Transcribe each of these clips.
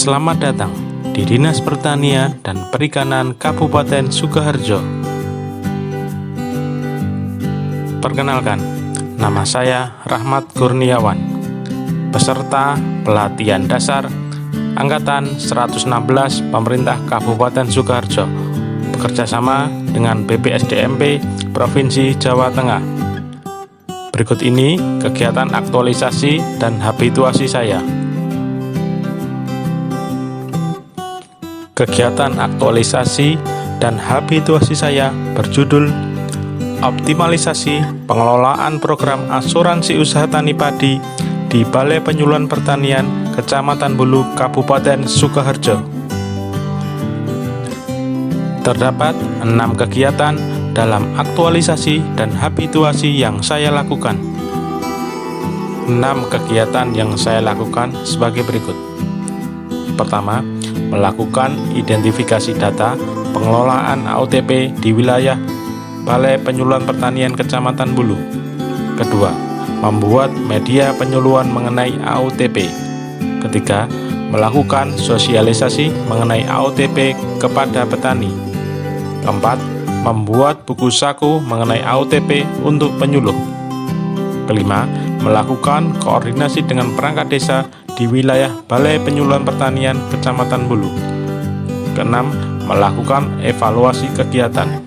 Selamat datang di Dinas Pertanian dan Perikanan Kabupaten Sukoharjo. Perkenalkan, nama saya Rahmat Kurniawan, peserta pelatihan dasar Angkatan 116 Pemerintah Kabupaten Sukoharjo, bekerjasama dengan BPSDMP Provinsi Jawa Tengah. Berikut ini kegiatan aktualisasi dan habituasi saya. Kegiatan aktualisasi dan habituasi saya berjudul Optimalisasi Pengelolaan Program Asuransi Usaha Tani Padi di Balai Penyuluhan Pertanian Kecamatan Bulu, Kabupaten Sukoharjo. Terdapat 6 kegiatan dalam aktualisasi dan habituasi yang saya lakukan. 6 kegiatan yang saya lakukan sebagai berikut. Pertama, melakukan identifikasi data pengelolaan AOTP di wilayah Balai Penyuluhan Pertanian Kecamatan Bulu. Kedua, membuat media penyuluhan mengenai AOTP. Ketiga, melakukan sosialisasi mengenai AOTP kepada petani. Keempat, membuat buku saku mengenai AOTP untuk penyuluh. Kelima, melakukan koordinasi dengan perangkat desa di wilayah Balai Penyuluhan Pertanian Kecamatan Bulu. Keenam, melakukan evaluasi kegiatan.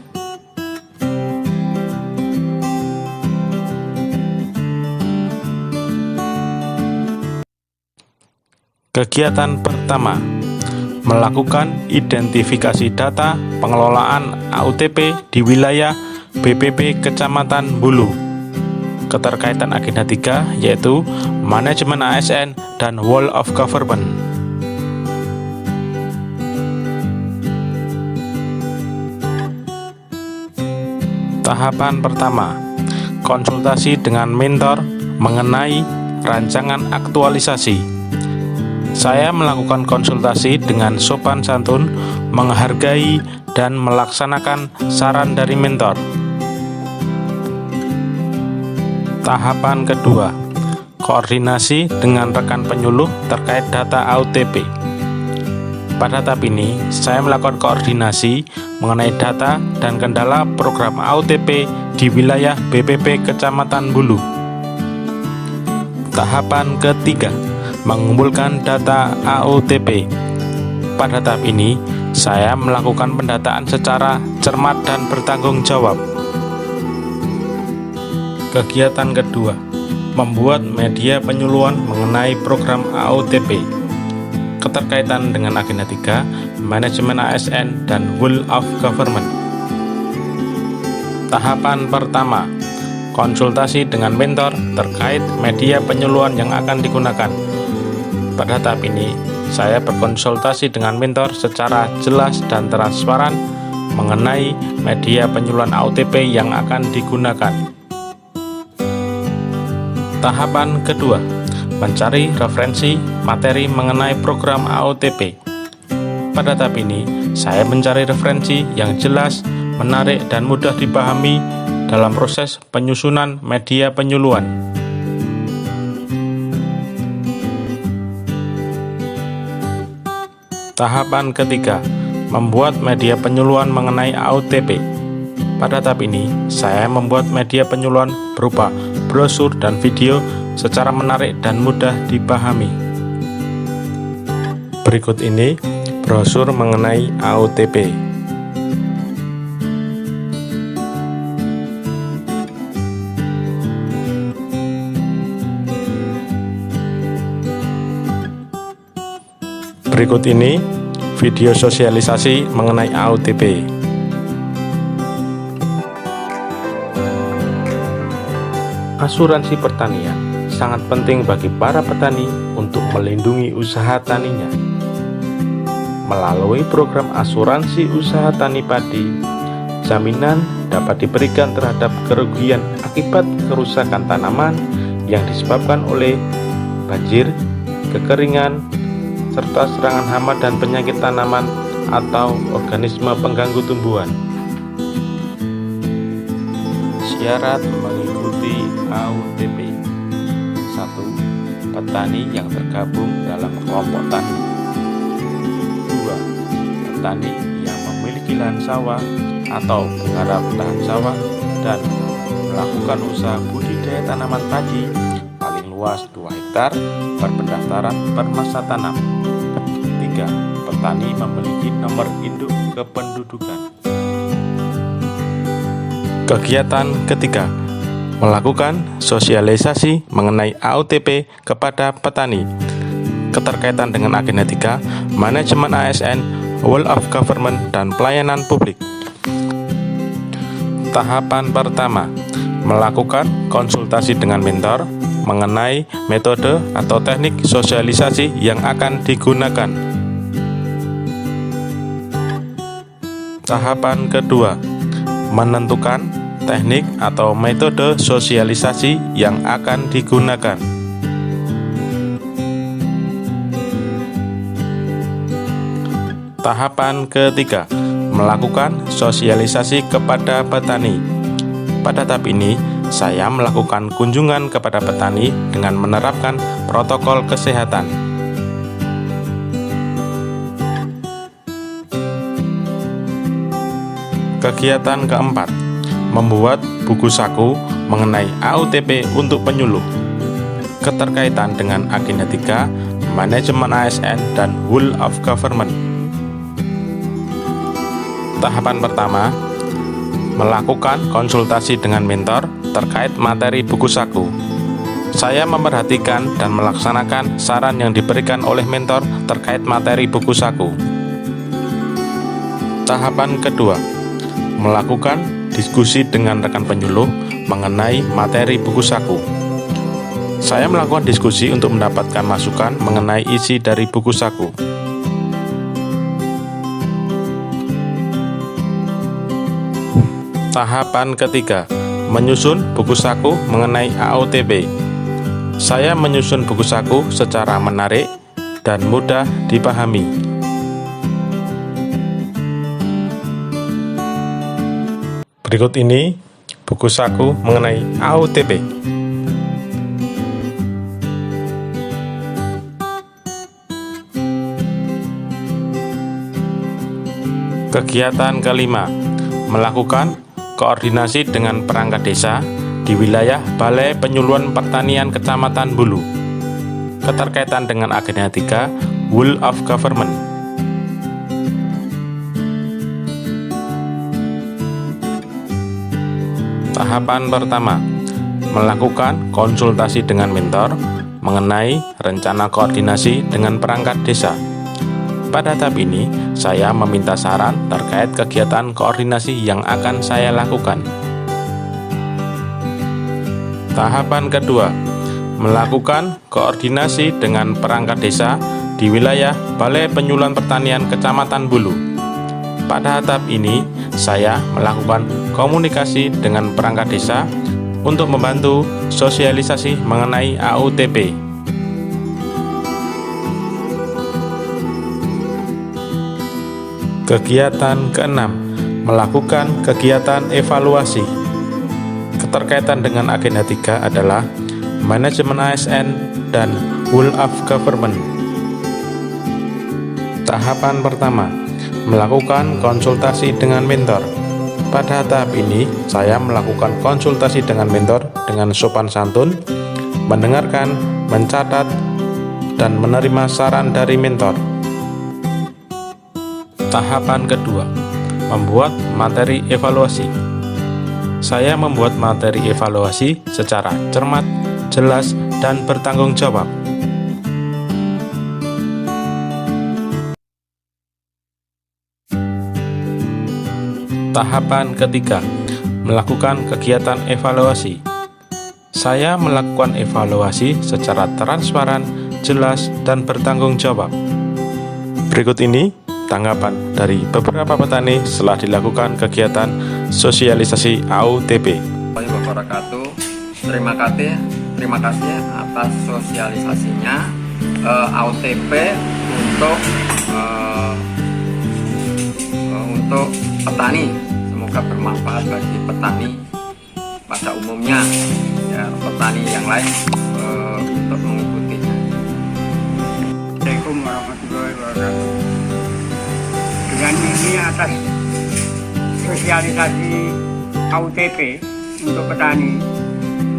Kegiatan pertama, melakukan identifikasi data pengelolaan AOTP di wilayah BPP Kecamatan Bulu. Keterkaitan agenda 3 yaitu manajemen ASN dan whole of government. Tahapan pertama, konsultasi dengan mentor mengenai rancangan aktualisasi. Saya melakukan konsultasi dengan sopan santun, menghargai dan melaksanakan saran dari mentor. Tahapan kedua, koordinasi dengan rekan penyuluh terkait data AOTP. Pada tahap ini, saya melakukan koordinasi mengenai data dan kendala program AOTP di wilayah BPP Kecamatan Bulu. Tahapan ketiga, mengumpulkan data AOTP. Pada tahap ini, saya melakukan pendataan secara cermat dan bertanggung jawab. Kegiatan kedua, membuat media penyuluhan mengenai program AOTP. Keterkaitan dengan agenda 3, manajemen ASN dan whole of government. Tahapan pertama, konsultasi dengan mentor terkait media penyuluhan yang akan digunakan. Pada tahap ini, saya berkonsultasi dengan mentor secara jelas dan transparan mengenai media penyuluhan AOTP yang akan digunakan. Tahapan kedua, mencari referensi materi mengenai program AOTP. Pada tahap ini, saya mencari referensi yang jelas, menarik, dan mudah dipahami dalam proses penyusunan media penyuluhan. Tahapan ketiga, membuat media penyuluhan mengenai AOTP. Pada tahap ini, saya membuat media penyuluhan berupa brosur dan video secara menarik dan mudah dipahami. Berikut ini brosur mengenai AOTP. Berikut ini video sosialisasi mengenai AOTP. Asuransi pertanian sangat penting bagi para petani untuk melindungi usaha taninya. Melalui program asuransi usaha tani padi, jaminan dapat diberikan terhadap kerugian akibat kerusakan tanaman yang disebabkan oleh banjir, kekeringan, serta serangan hama dan penyakit tanaman atau organisme pengganggu tumbuhan. Syarat mengikuti AOTP. 1. Petani yang tergabung dalam kelompok tani. kedua, petani yang memiliki lahan sawah atau menggarap lahan sawah dan melakukan usaha budidaya tanaman padi paling luas 2 hektar berpendaftaran per masa tanam. 3. Petani memiliki nomor induk kependudukan. Kegiatan ketiga, melakukan sosialisasi mengenai AOTP kepada petani. Keterkaitan dengan agenda 3, manajemen ASN, Whole of Government, dan pelayanan publik. Tahapan pertama, melakukan konsultasi dengan mentor mengenai metode atau teknik sosialisasi yang akan digunakan. Tahapan kedua, menentukan teknik atau metode sosialisasi yang akan digunakan. Tahapan ketiga, melakukan sosialisasi kepada petani. Pada tahap ini, saya melakukan kunjungan kepada petani dengan menerapkan protokol kesehatan. Kegiatan keempat, membuat buku saku mengenai AOTP untuk penyuluh. Keterkaitan dengan agenda 3, manajemen ASN, dan Whole of Government. Tahapan pertama, melakukan konsultasi dengan mentor terkait materi buku saku. Saya memperhatikan dan melaksanakan saran yang diberikan oleh mentor terkait materi buku saku. Tahapan kedua, melakukan diskusi dengan rekan penyuluh mengenai materi buku saku. Saya melakukan diskusi untuk mendapatkan masukan mengenai isi dari buku saku. Tahapan ketiga, menyusun buku saku mengenai AOTP. Saya menyusun buku saku secara menarik dan mudah dipahami. Berikut ini buku saku mengenai AOTP. Kegiatan kelima, melakukan koordinasi dengan perangkat desa di wilayah Balai Penyuluhan Pertanian Kecamatan Bulu. Keterkaitan dengan agenda 3, Whole of Government. Tahapan pertama, melakukan konsultasi dengan mentor mengenai rencana koordinasi dengan perangkat desa. Pada tahap ini, saya meminta saran terkait kegiatan koordinasi yang akan saya lakukan. Tahapan kedua, melakukan koordinasi dengan perangkat desa di wilayah Balai Penyuluhan Pertanian Kecamatan Bulu. Pada tahap ini, saya melakukan komunikasi dengan perangkat desa untuk membantu sosialisasi mengenai AOTP. Kegiatan keenam, melakukan kegiatan evaluasi. Keterkaitan dengan agenda 3 adalah manajemen ASN dan Whole of Government. Tahapan pertama, melakukan konsultasi dengan mentor. Pada tahap ini, saya melakukan konsultasi dengan mentor dengan sopan santun, mendengarkan, mencatat, dan menerima saran dari mentor. Tahapan kedua, membuat materi evaluasi. Saya membuat materi evaluasi secara cermat, jelas, dan bertanggung jawab. Tahapan ketiga, melakukan kegiatan evaluasi. Saya melakukan evaluasi secara transparan, jelas, dan bertanggung jawab. Berikut ini tanggapan dari beberapa petani setelah dilakukan kegiatan sosialisasi AOTP. Wabarakatuh. Terima kasih atas sosialisasinya AOTP untuk petani. Semoga bermanfaat bagi petani pada umumnya, ya, petani yang lain untuk mengikutinya. Assalamualaikum warahmatullahi wabarakatuh. Dan ini atas sosialisasi AUTP untuk petani.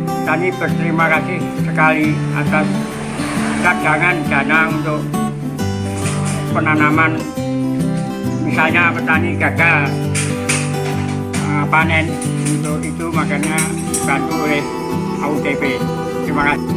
Petani berterima kasih sekali atas cadangan dana untuk penanaman. Misalnya petani gagal panen, untuk itu makanya dibantu oleh AUTP. Terima kasih.